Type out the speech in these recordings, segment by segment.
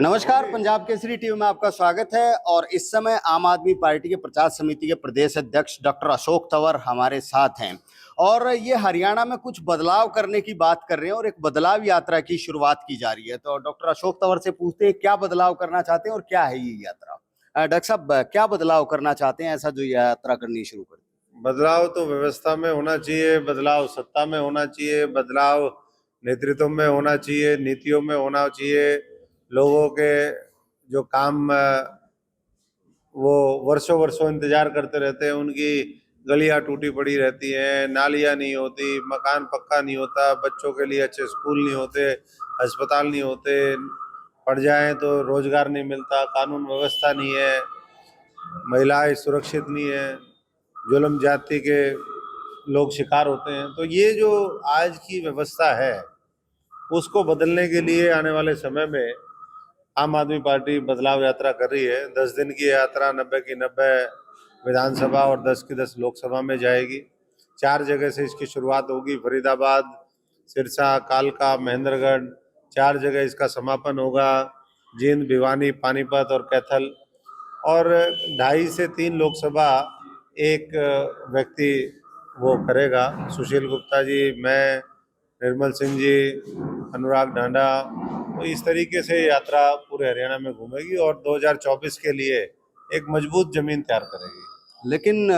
नमस्कार, पंजाब केसरी टीवी में आपका स्वागत है। और इस समय आम आदमी पार्टी के प्रचार समिति के प्रदेश अध्यक्ष डॉक्टर अशोक तंवर हमारे साथ हैं और ये हरियाणा में कुछ बदलाव करने की बात कर रहे हैं और एक बदलाव यात्रा की शुरुआत की जा रही है। तो डॉक्टर अशोक तंवर से पूछते हैं क्या बदलाव करना चाहते हैं और क्या है ये यात्रा। डॉक्टर साहब, क्या बदलाव करना चाहते हैं ऐसा जो यात्रा करनी शुरू कर? बदलाव तो व्यवस्था में होना चाहिए, बदलाव सत्ता में होना चाहिए, बदलाव नेतृत्व में होना चाहिए, नीतियों में होना चाहिए। लोगों के जो काम वो वर्षों वर्षों इंतजार करते रहते हैं, उनकी गलियां टूटी पड़ी रहती हैं, नालियां नहीं होती, मकान पक्का नहीं होता, बच्चों के लिए अच्छे स्कूल नहीं होते, अस्पताल नहीं होते, पढ़ जाएं तो रोजगार नहीं मिलता, कानून व्यवस्था नहीं है, महिलाएं सुरक्षित नहीं है, जुल्म जाति के लोग शिकार होते हैं। तो ये जो आज की व्यवस्था है उसको बदलने के लिए आने वाले समय में आम आदमी पार्टी बदलाव यात्रा कर रही है। 10 दिन की यात्रा 90 की 90 विधानसभा और 10 की 10 लोकसभा में जाएगी। 4 जगह से इसकी शुरुआत होगी, फरीदाबाद, सिरसा, कालका, महेंद्रगढ़, 4 जगह इसका समापन होगा। जींद, भिवानी, पानीपत और कैथल। और 2.5 से 3 लोकसभा एक व्यक्ति वो करेगा, सुशील गुप्ता जी, मैं, निर्मल सिंह जी, अनुराग ढांडा। तो इस तरीके से यात्रा पूरे हरियाणा में घूमेगी और 2024 के लिए एक मजबूत जमीन तैयार करेगी। लेकिन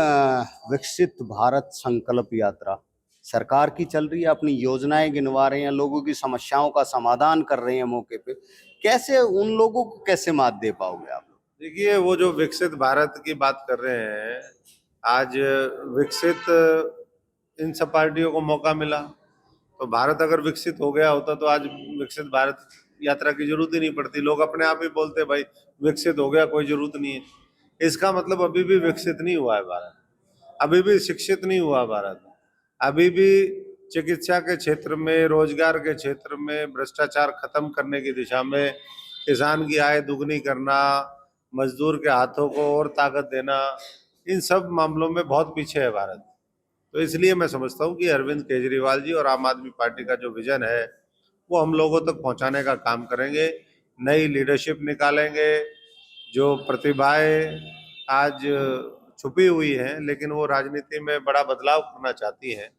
विकसित भारत संकल्प यात्रा सरकार की चल रही है, अपनी योजनाएं गिनवा रहे हैं, लोगों की समस्याओं का समाधान कर रहे हैं मौके पे। कैसे उन लोगों को कैसे मात दे पाओगे आप? देखिए, वो जो विकसित भारत की बात कर रहे हैं, आज विकसित इन सब पार्टियों को मौका मिला। तो भारत अगर विकसित हो गया होता तो आज विकसित भारत यात्रा की जरूरत ही नहीं पड़ती। लोग अपने आप ही बोलते भाई विकसित हो गया, कोई जरूरत नहीं है। इसका मतलब अभी भी विकसित नहीं हुआ है भारत, अभी भी शिक्षित नहीं हुआ भारत, अभी भी चिकित्सा के क्षेत्र में, रोजगार के क्षेत्र में, भ्रष्टाचार खत्म करने की दिशा में, किसान की आय दुगनी करना, मजदूर के हाथों को और ताकत देना, इन सब मामलों में बहुत पीछे है भारत। तो इसलिए मैं समझता हूँ कि अरविंद केजरीवाल जी और आम आदमी पार्टी का जो विजन है वो हम लोगों तक पहुंचाने का काम करेंगे। नई लीडरशिप निकालेंगे। जो प्रतिभाएं आज छुपी हुई हैं लेकिन वो राजनीति में बड़ा बदलाव करना चाहती हैं,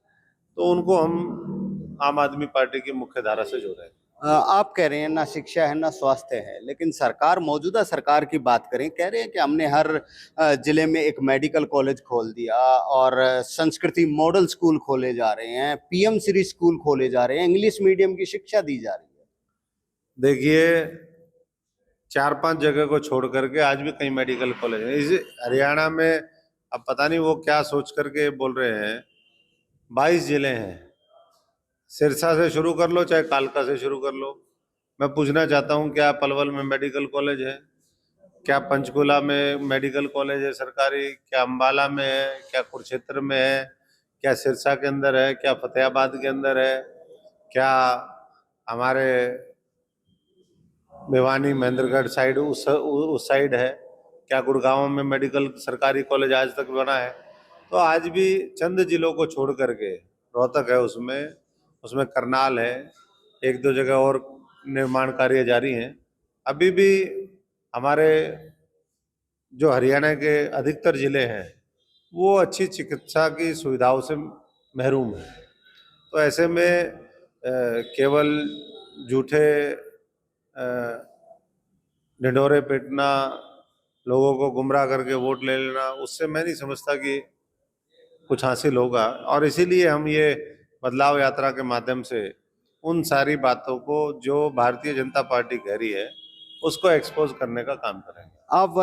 तो उनको हम आम आदमी पार्टी की मुख्य धारा से जोड़ेंगे। आप कह रहे हैं ना शिक्षा है ना स्वास्थ्य है, लेकिन सरकार, मौजूदा सरकार की बात करें, कह रहे हैं कि हमने हर जिले में एक मेडिकल कॉलेज खोल दिया और संस्कृति मॉडल स्कूल खोले जा रहे हैं, पीएम श्री स्कूल खोले जा रहे हैं, इंग्लिश मीडियम की शिक्षा दी जा रही है। देखिए, 4-5 जगह को छोड़ करके आज भी कई मेडिकल कॉलेज हैं इस हरियाणा में। अब पता नहीं वो क्या सोच करके बोल रहे हैं। 22 जिले हैं, सिरसा से शुरू कर लो चाहे कालका से शुरू कर लो। मैं पूछना चाहता हूँ, क्या पलवल में मेडिकल कॉलेज है? क्या पंचकुला में मेडिकल कॉलेज है सरकारी? क्या अम्बाला में है? क्या कुरुक्षेत्र में है? क्या सिरसा के अंदर है? क्या फतेहाबाद के अंदर है? क्या हमारे भिवानी, महेंद्रगढ़ साइड उस साइड है? क्या गुड़गांव में मेडिकल सरकारी कॉलेज आज तक बना है? तो आज भी चंद जिलों को छोड़ करके, रोहतक है उसमें, उसमें करनाल है, 1-2 जगह और निर्माण कार्य जारी हैं। अभी भी हमारे जो हरियाणा के अधिकतर जिले हैं वो अच्छी चिकित्सा की सुविधाओं से महरूम है। तो ऐसे में केवल झूठे ढिंढोरे पीटना, लोगों को गुमराह करके वोट ले लेना, उससे मैं नहीं समझता कि कुछ हासिल होगा। और इसीलिए हम ये बदलाव यात्रा के माध्यम से उन सारी बातों को जो भारतीय जनता पार्टी कह रही है उसको एक्सपोज करने का काम करेंगे। आप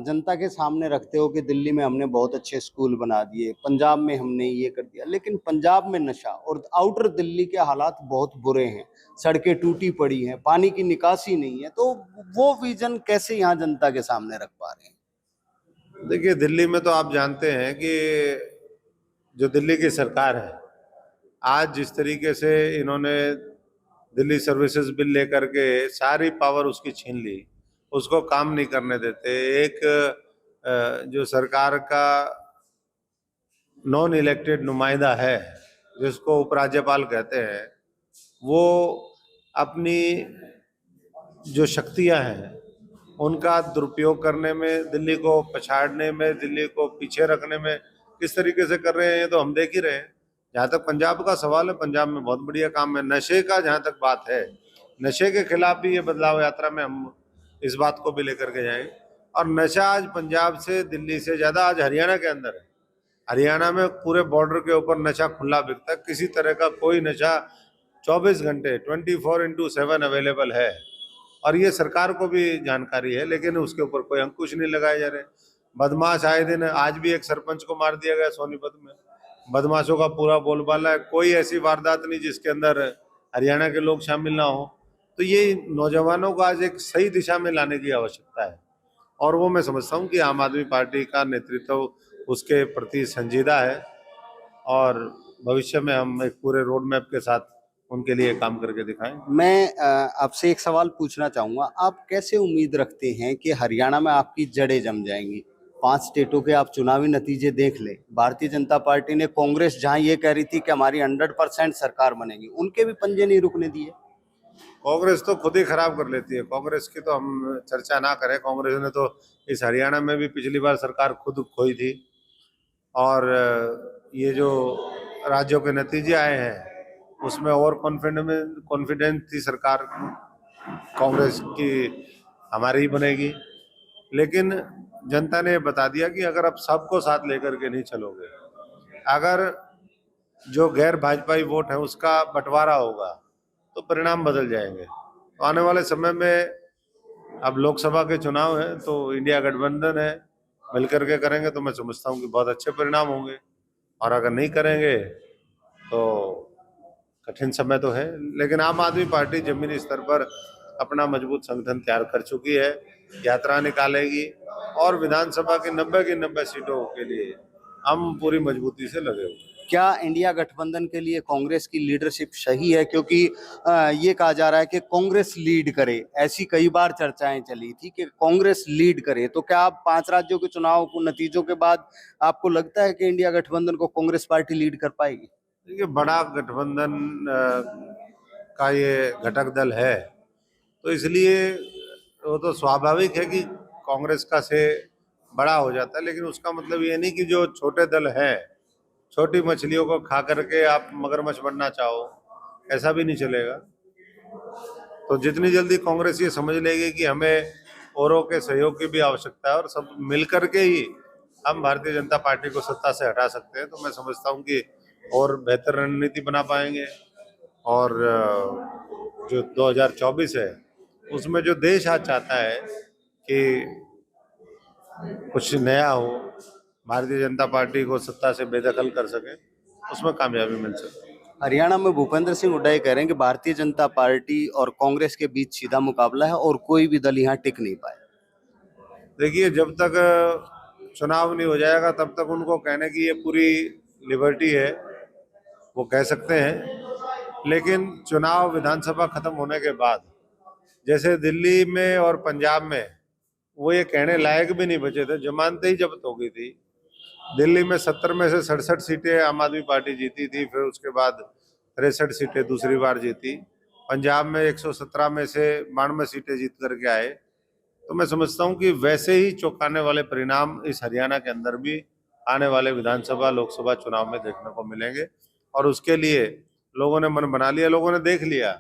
जनता के सामने रखते हो कि दिल्ली में हमने बहुत अच्छे स्कूल बना दिए, पंजाब में हमने ये कर दिया, लेकिन पंजाब में नशा और आउटर दिल्ली के हालात बहुत बुरे हैं, सड़कें टूटी पड़ी हैं, पानी की निकासी नहीं है। तो वो विजन कैसे यहाँ जनता के सामने रख पा रहे हैं? देखिए, दिल्ली में तो आप जानते हैं कि जो दिल्ली की सरकार है, आज जिस तरीके से इन्होंने दिल्ली सर्विसेज बिल लेकर के सारी पावर उसकी छीन ली, उसको काम नहीं करने देते। एक जो सरकार का नॉन इलेक्टेड नुमाइंदा है जिसको उपराज्यपाल कहते हैं, वो अपनी जो शक्तियां हैं उनका दुरुपयोग करने में, दिल्ली को पछाड़ने में, दिल्ली को पीछे रखने में किस तरीके से कर रहे हैं ये तो हम देख ही रहे हैं। जहाँ तक पंजाब का सवाल है, पंजाब में बहुत बढ़िया काम है। नशे का जहाँ तक बात है, नशे के खिलाफ भी ये बदलाव यात्रा में हम इस बात को भी लेकर के जाएंगे। और नशा आज पंजाब से, दिल्ली से ज्यादा आज हरियाणा के अंदर है। हरियाणा में पूरे बॉर्डर के ऊपर नशा खुला बिकता है, किसी तरह का कोई नशा 24 घंटे 24/7 अवेलेबल है। और ये सरकार को भी जानकारी है, लेकिन उसके ऊपर कोई अंकुश नहीं लगाए जा रहे। बदमाश आए दिन, आज भी एक सरपंच को मार दिया गया सोनीपत में। बदमाशों का पूरा बोलबाला है, कोई ऐसी वारदात नहीं जिसके अंदर हरियाणा के लोग शामिल ना हो। तो ये नौजवानों को आज एक सही दिशा में लाने की आवश्यकता है, और वो मैं समझता हूँ कि आम आदमी पार्टी का नेतृत्व उसके प्रति संजीदा है, और भविष्य में हम एक पूरे रोड मैप के साथ उनके लिए काम करके दिखाएं। मैं आपसे एक सवाल पूछना चाहूंगा, आप कैसे उम्मीद रखते हैं कि हरियाणा में आपकी जड़ें जम जाएंगी? 5 स्टेटों के आप चुनावी नतीजे देख ले, भारतीय जनता पार्टी ने कांग्रेस जहां ये कह रही थी कि हमारी 100% सरकार बनेगी, उनके भी पंजे नहीं रुकने दिए। कांग्रेस तो खुद ही खराब कर लेती है, कांग्रेस की तो हम चर्चा ना करें। कांग्रेस ने तो इस हरियाणा में भी पिछली बार सरकार खुद खोई थी, और ये जो राज्यों के नतीजे आए हैं उसमें और कॉन्फिडेंट थी सरकार कांग्रेस की हमारी ही बनेगी। लेकिन जनता ने बता दिया कि अगर आप सबको साथ लेकर के नहीं चलोगे, अगर जो गैर भाजपाई वोट है उसका बंटवारा होगा, तो परिणाम बदल जाएंगे। तो आने वाले समय में अब लोकसभा के चुनाव है, तो इंडिया गठबंधन है, मिलकर के करेंगे तो मैं समझता हूँ कि बहुत अच्छे परिणाम होंगे। और अगर नहीं करेंगे तो कठिन समय तो है। लेकिन आम आदमी पार्टी जमीनी स्तर पर अपना मजबूत संगठन तैयार कर चुकी है, यात्रा निकालेगी, और विधानसभा की 90 सीटों के लिए हम पूरी मजबूती से लगे हुए हैं। क्या इंडिया गठबंधन के लिए कांग्रेस की लीडरशिप सही है? क्योंकि ये कहा जा रहा है कि कांग्रेस लीड करे, ऐसी कई बार चर्चाएं चली थी कि कांग्रेस लीड करे। तो क्या आप 5 राज्यों के चुनाव को नतीजों के बाद आपको लगता है कि इंडिया गठबंधन को कांग्रेस पार्टी लीड कर पाएगी? देखिए, बड़ा गठबंधन का ये घटक दल है, तो इसलिए वो तो स्वाभाविक है कि कांग्रेस का से बड़ा हो जाता है। लेकिन उसका मतलब ये नहीं कि जो छोटे दल हैं, छोटी मछलियों को खा करके आप मगरमच्छ बनना चाहो, ऐसा भी नहीं चलेगा। तो जितनी जल्दी कांग्रेस ये समझ लेगी कि हमें औरों के सहयोग की भी आवश्यकता है और सब मिल करके ही हम भारतीय जनता पार्टी को सत्ता से हटा सकते हैं, तो मैं समझता हूँ कि और बेहतर रणनीति बना पाएंगे। और जो 2024 है उसमें जो देश आज चाहता है कि कुछ नया हो, भारतीय जनता पार्टी को सत्ता से बेदखल कर सके, उसमें कामयाबी मिल सके। हरियाणा में भूपेंद्र सिंह हुड्डा ये कह रहे हैं कि भारतीय जनता पार्टी और कांग्रेस के बीच सीधा मुकाबला है और कोई भी दल यहाँ टिक नहीं पाए। देखिए, जब तक चुनाव नहीं हो जाएगा तब तक उनको कहने की ये पूरी लिबर्टी है, वो कह सकते हैं। लेकिन चुनाव विधानसभा खत्म होने के बाद, जैसे दिल्ली में और पंजाब में वो ये कहने लायक भी नहीं बचे थे, जमानतें ही जब्त हो गई थी। दिल्ली में 70 में से 67 सीटें आम आदमी पार्टी जीती थी, फिर उसके बाद 63 सीटें दूसरी बार जीती। पंजाब में 117 में से 92 सीटें जीत करके आए। तो मैं समझता हूँ कि वैसे ही चौंकाने वाले परिणाम इस हरियाणा के अंदर भी आने वाले विधानसभा लोकसभा चुनाव में देखने को मिलेंगे। और उसके लिए लोगों ने मन बना लिया, लोगों ने देख लिया,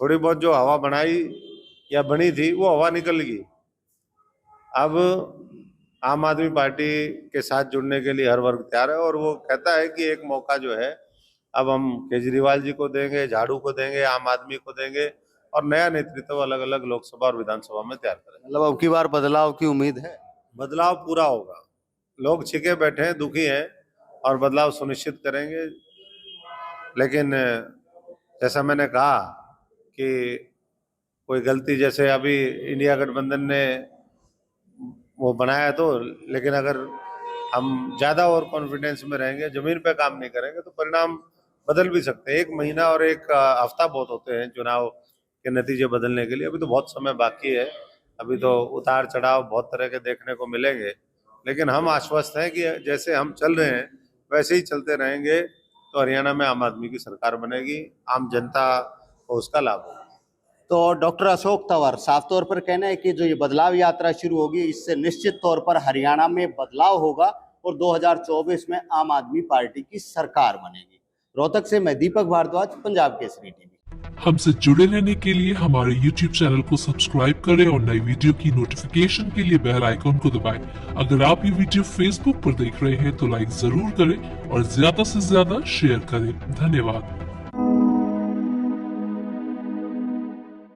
थोड़ी बहुत जो हवा बनाई या बनी थी वो हवा निकल गई। अब आम आदमी पार्टी के साथ जुड़ने के लिए हर वर्ग तैयार है, और वो कहता है कि एक मौका जो है अब हम केजरीवाल जी को देंगे, झाड़ू को देंगे, आम आदमी को देंगे, और नया नेतृत्व अलग अलग लोकसभा और विधानसभा में तैयार करेंगे। मतलब अब की बार बदलाव की उम्मीद है? बदलाव पूरा होगा। लोग छिके बैठे हैं, दुखी हैं, और बदलाव सुनिश्चित करेंगे। लेकिन जैसा मैंने कहा कि कोई गलती, जैसे अभी इंडिया गठबंधन ने वो बनाया तो, लेकिन अगर हम ज्यादा और कॉन्फिडेंस में रहेंगे, जमीन पे काम नहीं करेंगे, तो परिणाम बदल भी सकते हैं। 1 महीना और 1 हफ्ता बहुत होते हैं चुनाव के नतीजे बदलने के लिए। अभी तो बहुत समय बाकी है, अभी तो उतार चढ़ाव बहुत तरह के देखने को मिलेंगे। लेकिन हम आश्वस्त हैं कि जैसे हम चल रहे हैं वैसे ही चलते रहेंगे, तो हरियाणा में आम आदमी की सरकार बनेगी, आम जनता को उसका लाभ होगा। तो डॉक्टर अशोक तंवर, साफ तौर पर कहना है कि जो ये बदलाव यात्रा शुरू होगी, इससे निश्चित तौर पर हरियाणा में बदलाव होगा और 2024 में आम आदमी पार्टी की सरकार बनेगी। रोहतक से मैं दीपक भारद्वाज, पंजाब केसरी टीवी। हमसे जुड़े रहने के लिए हमारे YouTube चैनल को सब्सक्राइब करें और नई वीडियो की नोटिफिकेशन के लिए बेल आइकॉन को दबाएं। अगर आप ये वीडियो Facebook पर देख रहे हैं तो लाइक जरूर करें और ज्यादा से ज्यादा शेयर करें। धन्यवाद।